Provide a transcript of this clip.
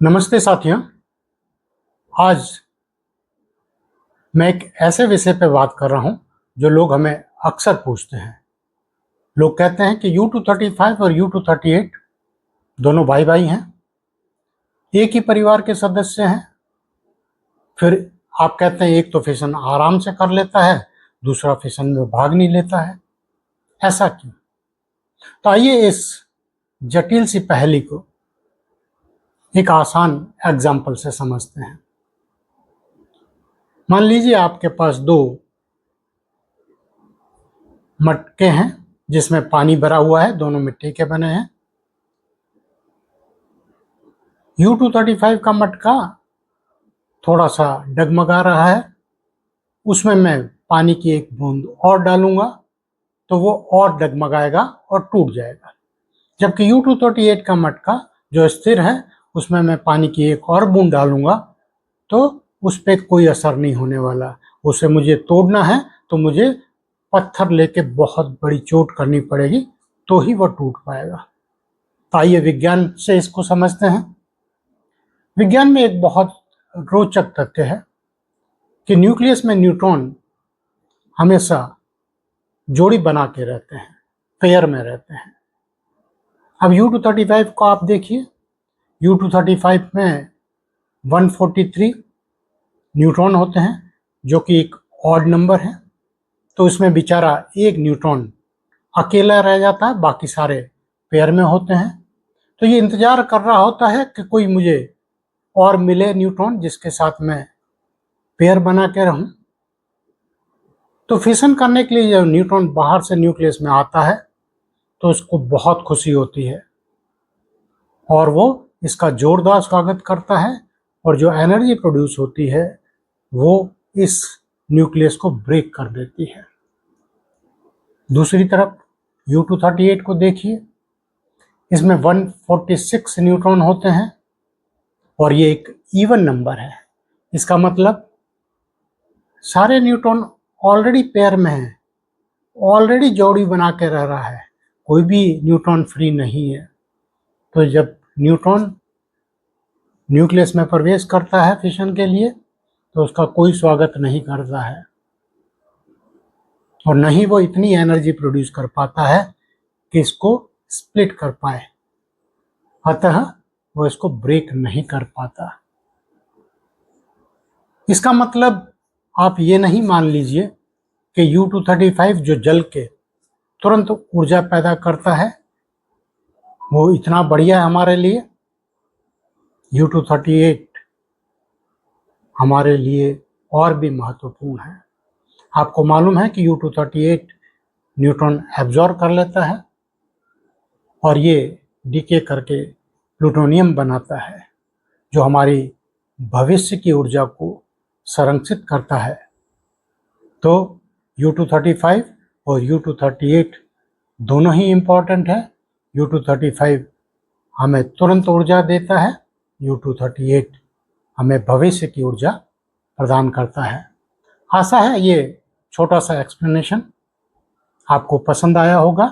नमस्ते साथियों। आज मैं एक ऐसे विषय पर बात कर रहा हूं जो लोग हमें अक्सर पूछते हैं। लोग कहते हैं कि U235 और U238 दोनों भाई भाई हैं, एक ही परिवार के सदस्य हैं। फिर आप कहते हैं एक तो फिशन आराम से कर लेता है, दूसरा फिशन में भाग नहीं लेता है, ऐसा क्यों? तो आइए इस जटिल सी पहेली को एक आसान एग्जाम्पल से समझते हैं। मान लीजिए आपके पास दो मटके हैं जिसमें पानी भरा हुआ है, दोनों मिट्टी के बने हैं। U235 का मटका थोड़ा सा डगमगा रहा है, उसमें मैं पानी की एक बूंद और डालूंगा तो वो और डगमगाएगा और टूट जाएगा। जबकि U238 का मटका जो स्थिर है, उसमें मैं पानी की एक और बूंद डालूंगा तो उस पर कोई असर नहीं होने वाला। उसे मुझे तोड़ना है तो मुझे पत्थर लेके बहुत बड़ी चोट करनी पड़ेगी तो ही वह टूट पाएगा। तो आइए विज्ञान से इसको समझते हैं। विज्ञान में एक बहुत रोचक तथ्य है कि न्यूक्लियस में न्यूट्रॉन हमेशा जोड़ी बना के रहते हैं, पेयर में रहते हैं। अब U235 को आप देखिए, U235 में 143 न्यूट्रॉन होते हैं जो कि एक ऑड नंबर है, तो इसमें बेचारा एक न्यूट्रॉन अकेला रह जाता है, बाकी सारे पेयर में होते हैं। तो ये इंतजार कर रहा होता है कि कोई मुझे और मिले न्यूट्रॉन जिसके साथ मैं पेयर बना के रहूं। तो फिशन करने के लिए जब न्यूट्रॉन बाहर से न्यूक्लियस में आता है तो उसको बहुत खुशी होती है और वो इसका जोरदार स्वागत करता है, और जो एनर्जी प्रोड्यूस होती है वो इस न्यूक्लियस को ब्रेक कर देती है। दूसरी तरफ U238 को देखिए, इसमें 146 न्यूट्रॉन होते हैं और ये एक इवन नंबर है। इसका मतलब सारे न्यूट्रॉन ऑलरेडी पेयर में हैं, ऑलरेडी जोड़ी बना के रह रहा है, कोई भी न्यूट्रॉन फ्री नहीं है। तो जब न्यूट्रॉन न्यूक्लियस में प्रवेश करता है फिशन के लिए तो उसका कोई स्वागत नहीं करता है और न ही वो इतनी एनर्जी प्रोड्यूस कर पाता है कि इसको स्प्लिट कर पाए, अतः वो इसको ब्रेक नहीं कर पाता। इसका मतलब आप ये नहीं मान लीजिए कि U235 जो जल के तुरंत ऊर्जा पैदा करता है वो इतना बढ़िया है हमारे लिए। U238 हमारे लिए और भी महत्वपूर्ण है। आपको मालूम है कि U238 न्यूट्रॉन एब्जॉर्ब कर लेता है और ये डीके करके प्लूटोनियम बनाता है जो हमारी भविष्य की ऊर्जा को संरक्षित करता है। तो U235 और U238 दोनों ही इम्पॉर्टेंट है। U235 हमें तुरंत ऊर्जा देता है, U238 हमें भविष्य की ऊर्जा प्रदान करता है। आशा है ये छोटा सा एक्सप्लेनेशन आपको पसंद आया होगा।